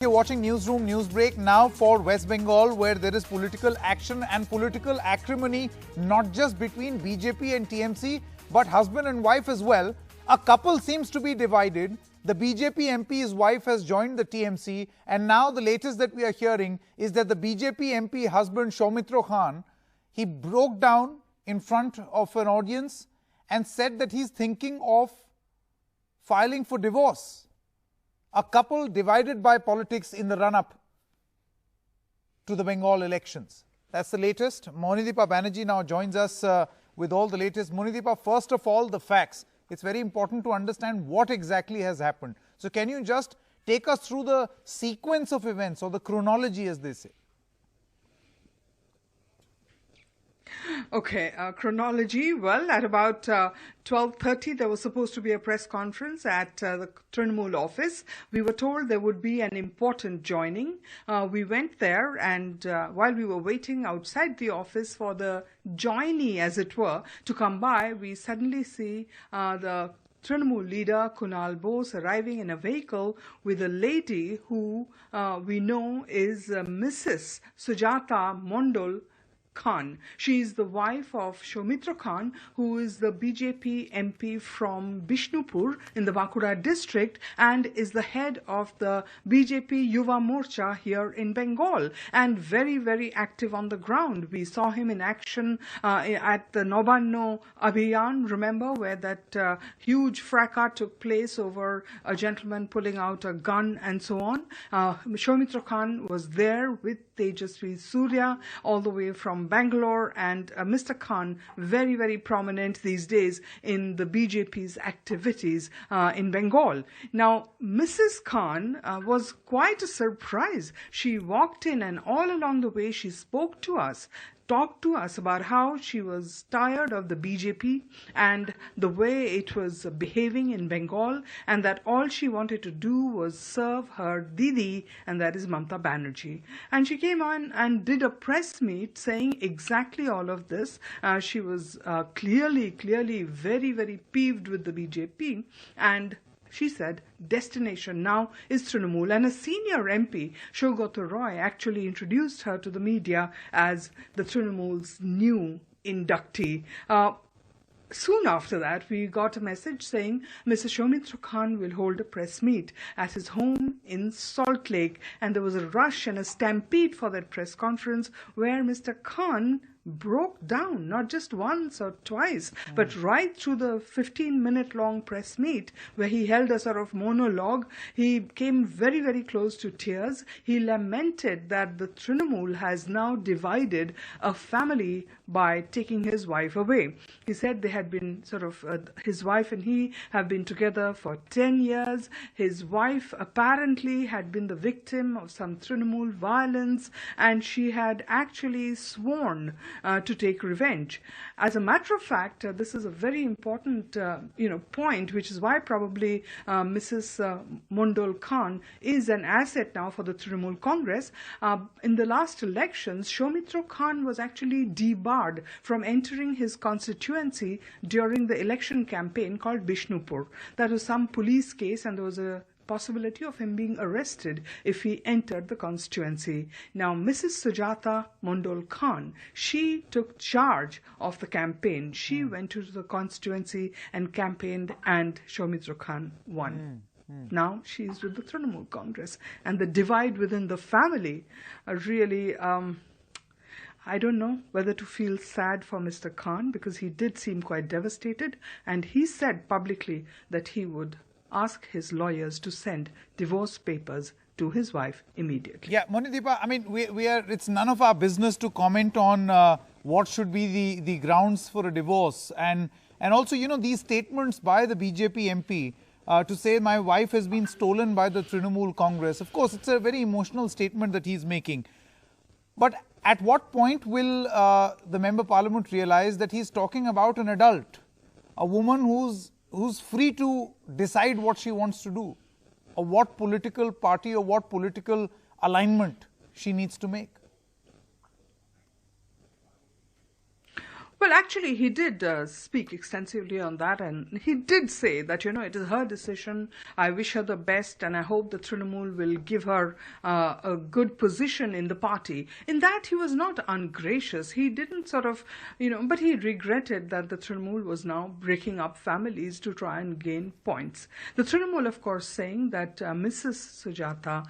You're watching Newsroom Newsbreak now for West Bengal, where there is political action and political acrimony, not just between BJP and TMC, but husband and wife as well. A couple seems to be divided. The BJP MP's wife has joined the TMC, and now the latest that we are hearing is that the BJP MP husband Saumitra Khan, he broke down in front of an audience and said that he's thinking of filing for divorce. A couple divided by politics in the run-up to the Bengal elections. That's the latest. Monideepa Banerjee now joins us with all the latest. Monideepa, first of all, the facts. It's very important to understand what exactly has happened. So can you just take us through the sequence of events or the chronology, as they say? Okay, chronology. Well, at about 12:30, there was supposed to be a press conference at the Trinamool office. We were told there would be an important joining. We went there, and while we were waiting outside the office for the joinee, as it were, to come by, we suddenly see the Trinamool leader Kunal Bose arriving in a vehicle with a lady who we know is Mrs. Sujata Mondal Khan. She is the wife of Saumitra Khan, who is the BJP MP from Bishnupur in the Bankura district and is the head of the BJP Yuva Morcha here in Bengal, and very, very active on the ground. We saw him in action at the Nobanno Abhiyan, remember, where that huge fracas took place over a gentleman pulling out a gun and so on. Saumitra Khan was there with Tejasvi Surya all the way from Bangalore, and Mr. Khan, very, very prominent these days in the BJP's activities in Bengal. Now, Mrs. Khan was quite a surprise. She walked in, and all along the way she spoke to us, talked to us about how she was tired of the BJP and the way it was behaving in Bengal, and that all she wanted to do was serve her Didi, and that is Mamata Banerjee. And she came on and did a press meet saying exactly all of this. She was clearly very, very peeved with the BJP, and she said destination now is Trinamool, and a senior MP, Sugata Roy, actually introduced her to the media as the Trinamool's new inductee. Soon after that, we got a message saying Mr. Saumitra Khan will hold a press meet at his home in Salt Lake, and there was a rush and a stampede for that press conference where Mr. Khan broke down, not just once or twice, but right through the 15-minute long press meet where he held a sort of monologue. He came very, very close to tears. He lamented that the Trinamool has now divided a family by taking his wife away. He said they had been his wife and he have been together for 10 years. His wife apparently had been the victim of some Trinamool violence, and she had actually sworn to take revenge. As a matter of fact, this is a very important point, which is why probably Mrs. Mondal Khan is an asset now for the Trinamool Congress. In the last elections, Saumitra Khan was actually debarred from entering his constituency during the election campaign called Bishnupur. That was some police case, and there was a possibility of him being arrested if he entered the constituency. Now, Mrs. Sujata Mondal Khan, she took charge of the campaign. She went to the constituency and campaigned, and Saumitra Khan won. Now she is with the Trinamool Congress, and the divide within the family really, I don't know whether to feel sad for Mr. Khan, because he did seem quite devastated, and he said publicly that he would ask his lawyers to send divorce papers to his wife immediately. Yeah, Monideepa, I mean, it's none of our business to comment on what should be the grounds for a divorce. And also, these statements by the BJP MP to say my wife has been stolen by the Trinamool Congress. Of course, it's a very emotional statement that he's making. But at what point will the Member Parliament realize that he's talking about an adult, a woman who's free to decide what she wants to do, or what political party or what political alignment she needs to make? Well, actually, he did speak extensively on that, and he did say that, it is her decision. I wish her the best, and I hope the Trinamool will give her a good position in the party. In that, he was not ungracious. He didn't sort of, but he regretted that the Trinamool was now breaking up families to try and gain points. The Trinamool, of course, saying that Mrs. Sujata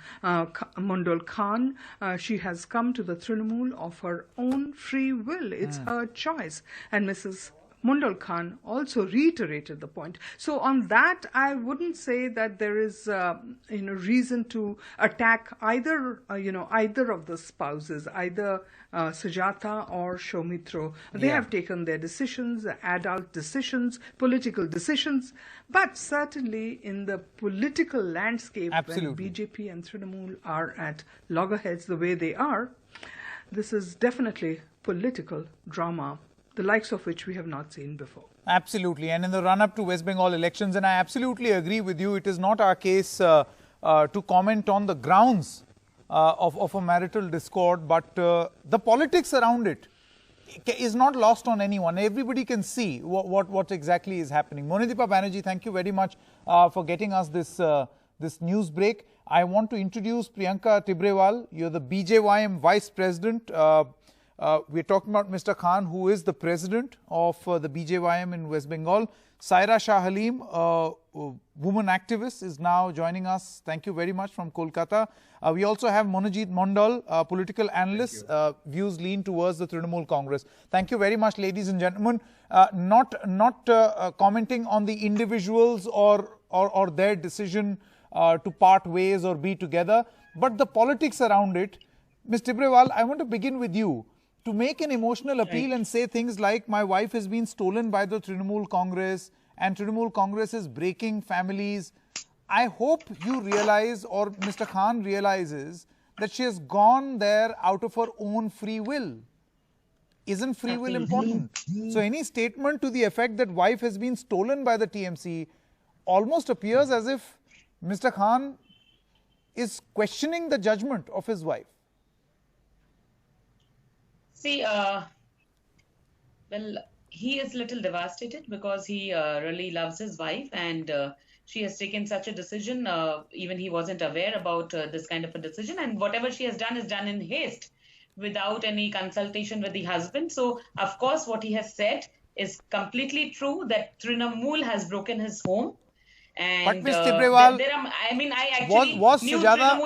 Mondal Khan, she has come to the Trinamool of her own free will. It's her choice. And Mrs. Mondal Khan also reiterated the point. So on that, I wouldn't say that there is reason to attack either of the spouses, either Sujata or Saumitra. They have taken their decisions, adult decisions, political decisions, but certainly in the political landscape, when BJP and Trinamool are at loggerheads the way they are, this is definitely political drama, the likes of which we have not seen before. Absolutely. And in the run-up to West Bengal elections, and I absolutely agree with you, it is not our case to comment on the grounds of a marital discord, but the politics around it is not lost on anyone. Everybody can see what exactly is happening. Monideepa Banerjee, thank you very much for getting us this news break. I want to introduce Priyanka Tibrewal. You're the BJYM Vice President. We're talking about Mr. Khan, who is the president of the BJYM in West Bengal. Saira Shah Halim, woman activist, is now joining us. Thank you very much from Kolkata. We also have Sujata Mondal, political analyst. Views lean towards the Trinamool Congress. Thank you very much, ladies and gentlemen. Not commenting on the individuals or their decision to part ways or be together, but the politics around it. Ms. Tibrewal, I want to begin with you. To make an emotional appeal and say things like, my wife has been stolen by the Trinamool Congress and Trinamool Congress is breaking families. I hope you realize, or Mr. Khan realizes, that she has gone there out of her own free will. Isn't free will important? So any statement to the effect that wife has been stolen by the TMC almost appears as if Mr. Khan is questioning the judgment of his wife. See, well, he is a little devastated because he really loves his wife, and she has taken such a decision. Even he wasn't aware about this kind of a decision, and whatever she has done is done in haste without any consultation with the husband. So, of course, what he has said is completely true, that Trinamool has broken his home. And, but Ms. Tibrewal, I actually was Sujata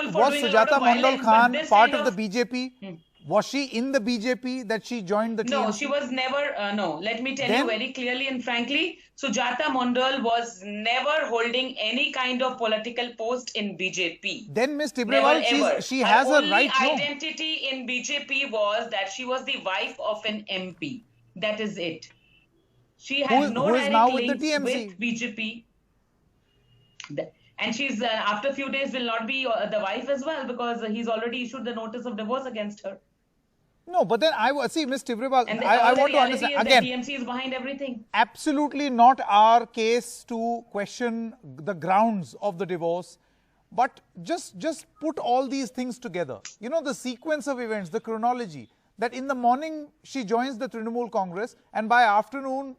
Mondal Khan part of the BJP? Was she in the BJP that she joined the TMC? No, she was never, no. Let me tell you very clearly and frankly, Sujata Mondal was never holding any kind of political post in BJP. Then Ms. Tibrewal, she has a right. Her only identity in BJP was that she was the wife of an MP. That is it. She has no direct links with BJP. And she's, after a few days, will not be the wife as well, because he's already issued the notice of divorce against her. No, but then I see, Ms. Tibrewal, I want to understand again. The TMC is behind everything. Absolutely not our case to question the grounds of the divorce, but just put all these things together. You know, the sequence of events, the chronology, that in the morning she joins the Trinamool Congress, and by afternoon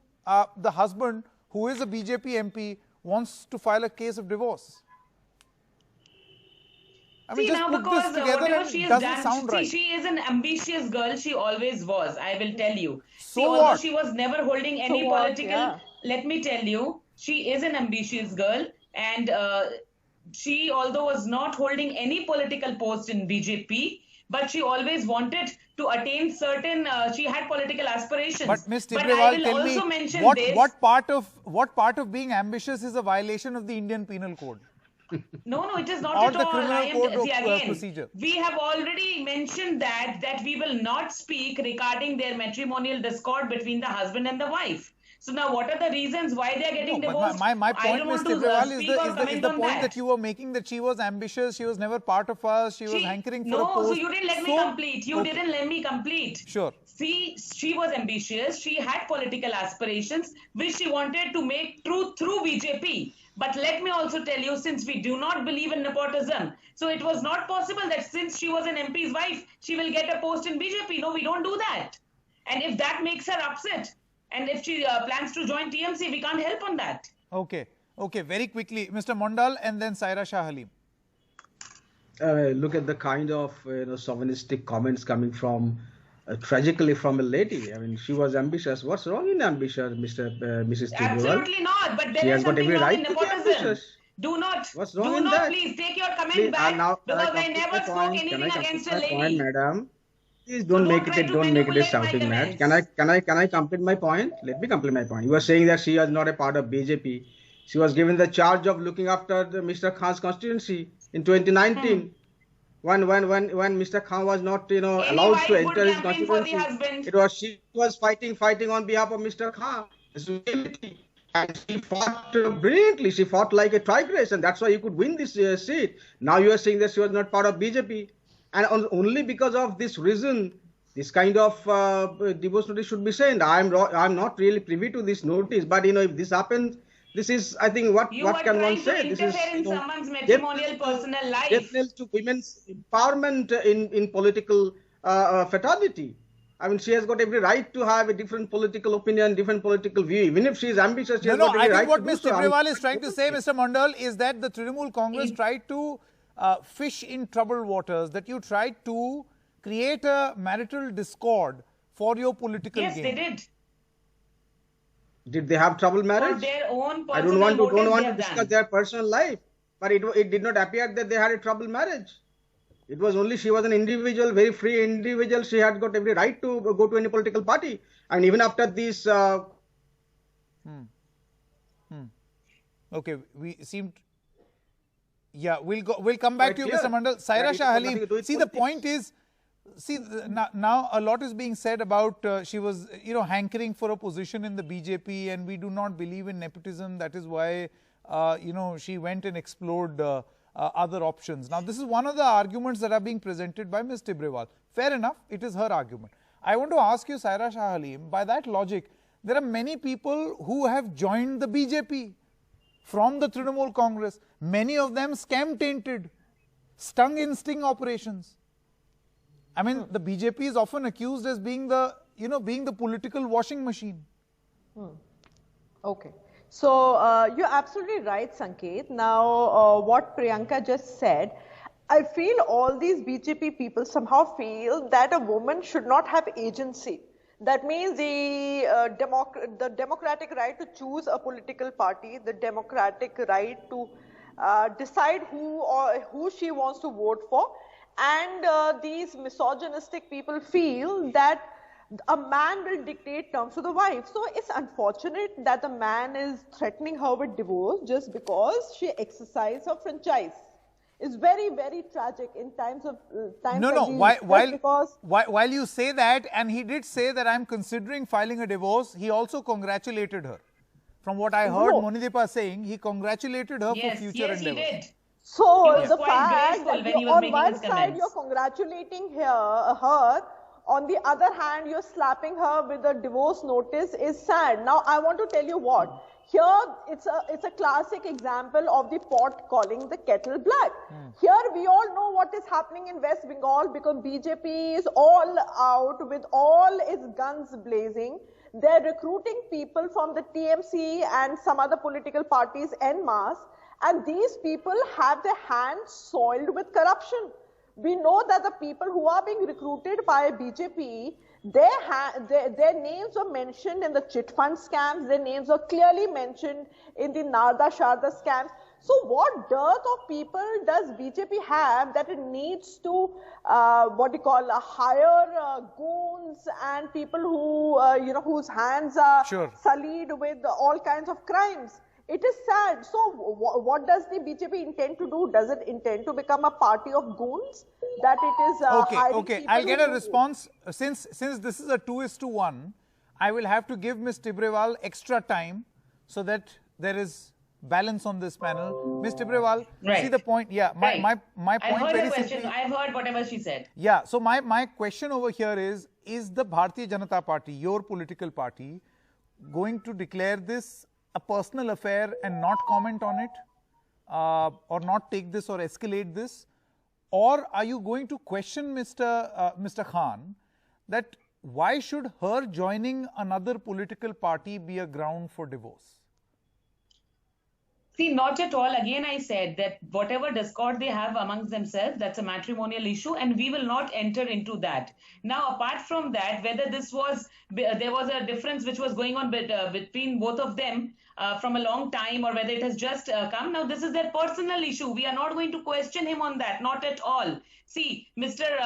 the husband, who is a BJP MP, wants to file a case of divorce. I mean, just put this together and it doesn't sound right. She is an ambitious girl. She always was, I will tell you. Although she was never holding any political... Let me tell you, she is an ambitious girl, and she, although was not holding any political post in BJP, but she always wanted to attain certain... she had political aspirations. But Ms. Tibrewal, tell me, what part of being ambitious is a violation of the Indian Penal Code? No, it is not or at the all. criminal code procedure. We have already mentioned that we will not speak regarding their matrimonial discord between the husband and the wife. So now, what are the reasons why they are getting divorced? My point, Ms. Tibrewal, is the point that you were making, that she was ambitious, she was never part of us, she was hankering for a post. No, so you didn't let me complete. You didn't let me complete. Sure. See, she was ambitious, she had political aspirations, which she wanted to make true through BJP. But let me also tell you, since we do not believe in nepotism, so it was not possible that since she was an MP's wife, she will get a post in BJP. No, we don't do that. And if that makes her upset, and if she plans to join TMC, we can't help on that. Okay. Okay. Very quickly, Mr. Mondal and then Saira Shah Halim. Look at the kind of chauvinistic comments coming from, tragically, from a lady. I mean, she was ambitious. What's wrong in ambition, Mrs. Tibrewal? Absolutely not. But She there has is got something every wrong right in to be nepotism. ambitious. Do not. What's wrong Do in not. that? Please take your comment Please, back, now, can I because I complete never my spoke point? anything Can I against complete a my point, lady. madam? Please So don't don't make try it. to Don't make it a manipulate my shouting match. comments. Can I complete my point? Let me complete my point. You were saying that she was not a part of BJP. She was given the charge of looking after Mr. Khan's constituency in 2019. When Mr. Khan was not Any allowed wife to would enter his campaign for the constituency, husband. it was she was fighting on behalf of Mr. Khan. And she fought brilliantly. She fought like a tigress, and that's why you could win this seat. Now you are saying that she was not part of BJP, and only because of this reason, this kind of divorce notice should be sent. I'm not really privy to this notice, but if this happens, this is, I think, what You are can one trying to say? This is interfere in someone's death matrimonial knell personal death life. knell to women's empowerment in political fraternity. I mean, she has got every right to have a different political opinion, different political view. Even if she is ambitious, she has got I every think right what to Ms. do so. Tibrewal is trying to say, Mr. Mondal, is that the Trinamool Congress tried to fish in troubled waters, that you tried to create a marital discord for your political Yes, gain. they did. Did they have trouble For marriage? their own I personal don't motives want they to have discuss done. their personal life, but it did not appear that they had a trouble marriage. It was only she was an individual, very free individual. She had got every right to go to any political party. And even after this, Okay, we seem. Yeah, we'll come back to you, Mr. Mondal. Saira Shah Halim. See, the point is, now a lot is being said about she was, hankering for a position in the BJP, and we do not believe in nepotism. That is why, she went and explored other options. Now, this is one of the arguments that are being presented by Ms. Tibrewal. Fair enough, it is her argument. I want to ask you, Saira Shah Halim, by that logic, there are many people who have joined the BJP from the Trinamool Congress. Many of them scam tainted, stung in sting operations. I mean, the BJP is often accused as being the, being the political washing machine. Okay. So, you're absolutely right, Sanket. Now, what Priyanka just said, I feel all these BJP people somehow feel that a woman should not have agency. That means the democratic right to choose a political party, the democratic right to decide who she wants to vote for, and these misogynistic people feel that a man will dictate terms to the wife. So it's unfortunate that the man is threatening her with divorce just because she exercised her franchise. It's very, very tragic in times of while you say that, and he did say that I'm considering filing a divorce, he also congratulated her. From what I heard Monidepa saying, he congratulated her for future endeavors. Yes, he did. So the fact that on one side you're congratulating her, on the other hand you're slapping her with a divorce notice is sad. Now I want to tell you what. Here, it's a classic example of the pot calling the kettle black. Here, we all know what is happening in West Bengal because BJP is all out with all its guns blazing. They're recruiting people from the TMC and some other political parties en masse, and these people have their hands soiled with corruption. We know that the people who are being recruited by BJP, their names are mentioned in the chit fund scams, their names are clearly mentioned in the Narda Sharda scams. So what dearth of people does BJP have that it needs to, hire goons and people who, whose hands are sullied with all kinds of crimes? It is sad. So what does the BJP intend to do? Does it intend to become a party of goons? That it is Okay. I'll get a response. Since this is a 2:1, I will have to give Ms. Tibrewal extra time so that there is balance on this panel. Ms. Tibrewal, see the point? Yeah, my point. I've heard her question. I've heard whatever she said. Yeah. So my question over here is the Bharatiya Janata Party, your political party, going to declare this a personal affair and not comment on it, or not take this or escalate this? Or are you going to question Mr. Khan that why should her joining another political party be a ground for divorce? See, not at all. Again, I said that whatever discord they have amongst themselves, that's a matrimonial issue, and we will not enter into that. Now, apart from that, whether there was a difference which was going on between both of them from a long time, or whether it has just come. Now, this is their personal issue. We are not going to question him on that, not at all. See, Mr.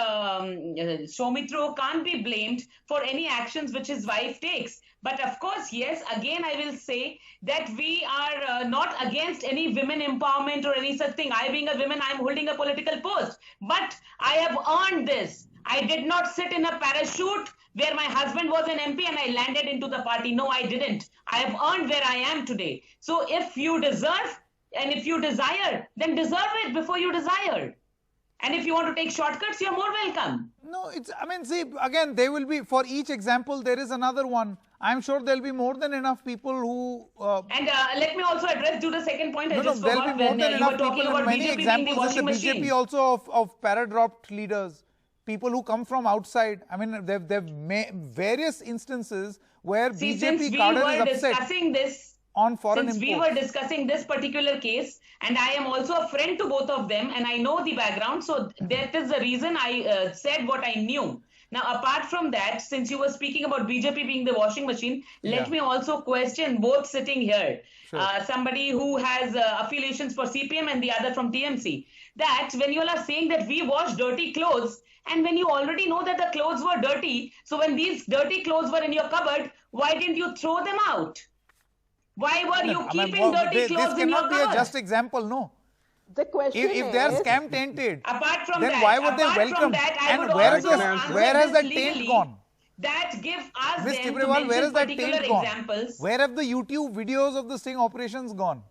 Saumitra can't be blamed for any actions which his wife takes. But of course, yes, again, I will say that we are not against any women empowerment or any such thing. I, being a woman, I am holding a political post. But I have earned this. I did not sit in a parachute where my husband was an MP and I landed into the party. No, I didn't. I have earned where I am today. So if you deserve and if you desire, then deserve it before you desire. And if you want to take shortcuts, you're more welcome. No, see, again, there will be, for each example, there is another one. I'm sure there'll be more than enough people who... let me also address to the second point. There'll be more than enough people in many examples in the BJP also of para-dropped leaders, people who come from outside. I mean, there are various instances where BJP cadre is upset on foreign imports. We were discussing this particular case, and I am also a friend to both of them, and I know the background, so that is the reason I said what I knew. Now, apart from that, since you were speaking about BJP being the washing machine, let me also question both sitting here. Sure. Somebody who has affiliations for CPM and the other from TMC. That when you all are saying that we wash dirty clothes, and when you already know that the clothes were dirty, so when these dirty clothes were in your cupboard, why didn't you throw them out? Why were you keeping dirty clothes in your cupboard? This cannot be a just example, no. The question if they are scam tainted, apart from then that, why would they welcome? And where has that taint gone? That give us Ms. them Tibrewal, to where has that particular taint gone? examples. Where have the YouTube videos of the sting operations gone?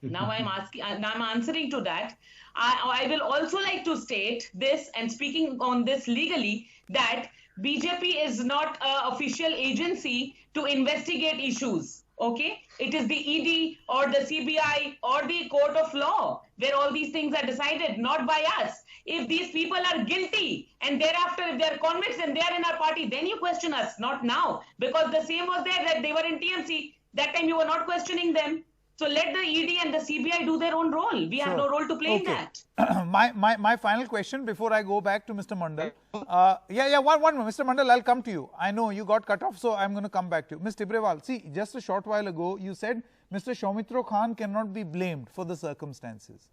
Now I'm answering to that. I will also like to state this, and speaking on this legally, that BJP is not an official agency to investigate issues. Okay, it is the ED or the CBI or the court of law where all these things are decided, not by us. If these people are guilty and thereafter if they are convicts and they are in our party, then you question us, not now. Because the same was there that they were in TMC. That time you were not questioning them. So let the ED and the CBI do their own role. We have no role to play in that. my final question before I go back to Mr. Mondal. One more. Mr. Mondal, I'll come to you. I know you got cut off, so I'm going to come back to you. Ms. Tibrewal, see, just a short while ago, you said Mr. Saumitra Khan cannot be blamed for the circumstances.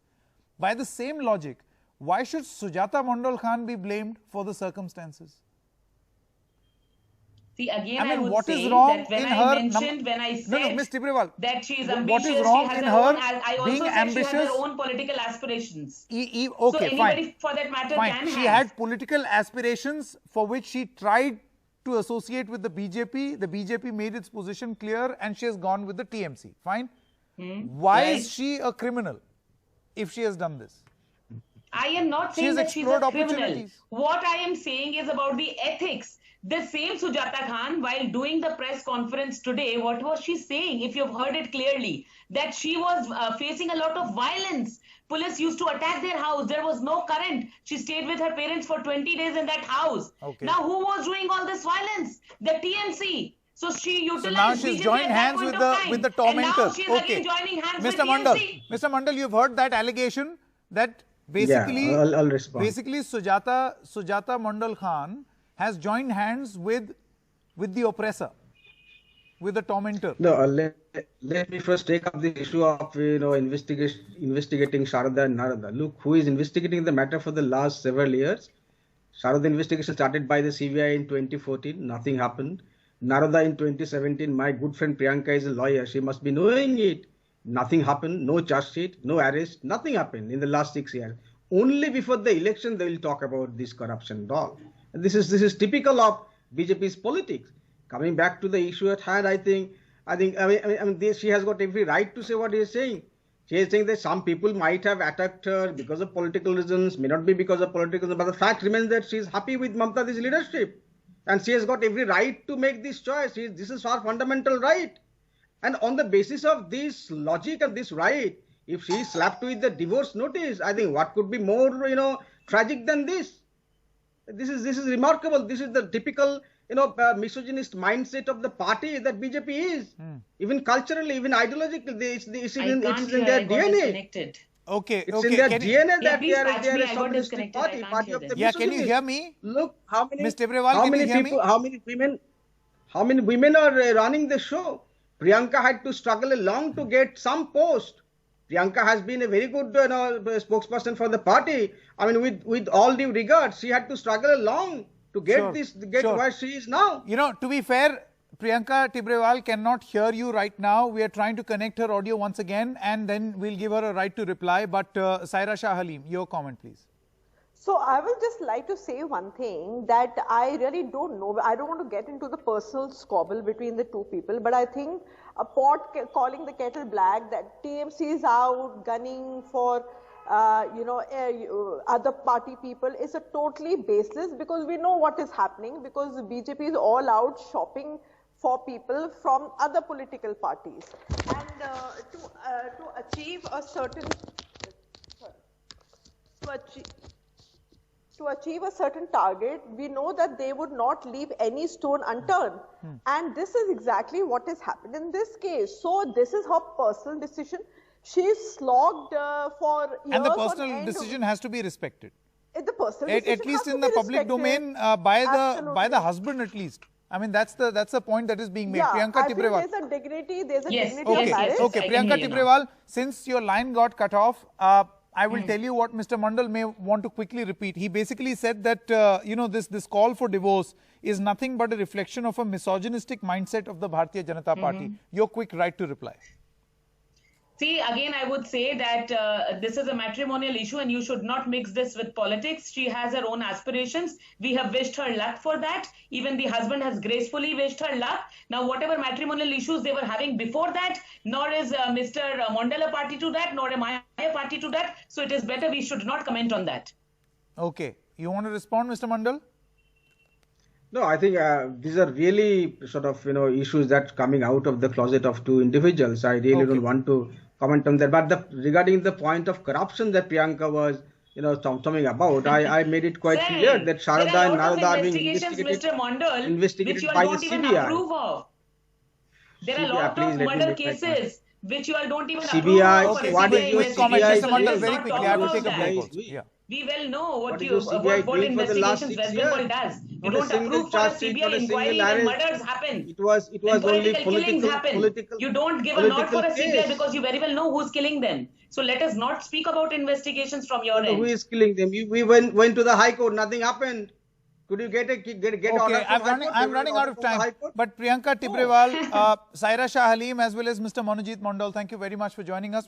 By the same logic, why should Sujata Mondal Khan be blamed for the circumstances? See, again, I would say that when I mentioned, when I said Ms. Tibrewal, that she is ambitious, what is wrong in her I also being said ambitious? She has her own political aspirations. Okay, so anybody for that matter can She had political aspirations for which she tried to associate with the BJP. The BJP made its position clear and she has gone with the TMC. Fine. Why is she a criminal if she has done this? I am not saying that she's a criminal. What I am saying is about the ethics. The same Sujata Khan, while doing the press conference today, what was she saying? If you've heard it clearly, that she was facing a lot of violence. Police used to attack their house. There was no current. She stayed with her parents for 20 days in that house. Okay. Now, who was doing all this violence? The TMC. So she utilized. So now she's joined hands with the tormentors. And now she's again joining hands with TMC. Mr. Mondal, you've heard that allegation that basically, I'll respond. Basically, Sujata Mondal Khan has joined hands with the oppressor, with the tormentor. No, let me first take up the issue of investigating Sharada and Narada. Look, who is investigating the matter for the last several years? Sharada investigation started by the CBI in 2014. Nothing happened. Narada in 2017. My good friend Priyanka is a lawyer. She must be knowing it. Nothing happened. No charge sheet. No arrest. Nothing happened in the last 6 years. Only before the election they will talk about this corruption and all. This is typical of BJP's politics. Coming back to the issue at hand, I think she has got every right to say what she is saying. She is saying that some people might have attacked her because of political reasons, may not be because of political reasons, but the fact remains that she is happy with Mamata's leadership, and she has got every right to make this choice. This is her fundamental right, and on the basis of this logic and this right, if she is slapped with the divorce notice, I think what could be more tragic than this? This is remarkable. This is the typical, misogynist mindset of the party that BJP is. Even culturally, even ideologically, it's in their DNA. Okay, it's okay. in their DNA that please they are patch me. a I got chauvinistic disconnected. party, I can't party hear of the this. Yeah, can you hear me? Look, how many, Ms. Tibrewal, how can many you hear people, me? how many women are running the show? Priyanka had to struggle long to get some post. Priyanka has been a very good spokesperson for the party. I mean, with all due regard, she had to struggle long to get where she is now. You know, to be fair, Priyanka Tibrewal cannot hear you right now. We are trying to connect her audio once again, and then we'll give her a right to reply. But Saira Shah Halim, your comment, please. So I will just like to say one thing, that I really don't know. I don't want to get into the personal squabble between the two people, but I think a pot calling the kettle black, that TMC is out gunning for other party people, is a totally baseless, because we know what is happening, because the BJP is all out shopping for people from other political parties, and to achieve a certain target, we know that they would not leave any stone unturned. And this is exactly what has happened in this case. So this is her personal decision. She is slogged for years. And the personal decision has to be respected. The personal decision at least has in to the be public respected. domain, by the husband at least. I mean, that's the point that is being made. Yeah, Priyanka Tibrewal. there's a dignity, dignity okay, of marriage. Okay, Priyanka Tibrewal, since your line got cut off, I will tell you what Mr. Mondal may want to quickly repeat. He basically said that, this call for divorce is nothing but a reflection of a misogynistic mindset of the Bharatiya Janata Party. Your quick right to reply. See, again, I would say that this is a matrimonial issue and you should not mix this with politics. She has her own aspirations. We have wished her luck for that. Even the husband has gracefully wished her luck. Now, whatever matrimonial issues they were having before that, nor is Mr. Mondal a party to that, nor am I a party to that. So it is better we should not comment on that. Okay. You want to respond, Mr. Mondal? No, I think these are really sort of, issues that coming out of the closet of two individuals. I really don't want to comment on that. But regarding the point of corruption that Priyanka was, talking about, I made it quite clear that Sharada and Narada are being investigated by the CBI. There are a lot of murder cases which you all don't even approve CBI. of. What is your CBI? Mr. Mondal, very quickly, I will take a break also. Yeah. We well know what investigations West Bengal does. You don't approve for a CBI inquiry when murders happen. It was only political. You don't give a nod for a CBI because you very well know who's killing them. So let us not speak about investigations from your end. Who is killing them? We went to the High Court. Nothing happened. Could you get order from I'm running out of time. But Priyanka Tibrewal, Saira Shah Halim, as well as Mr. Manojit Mondal, thank you very much for joining us.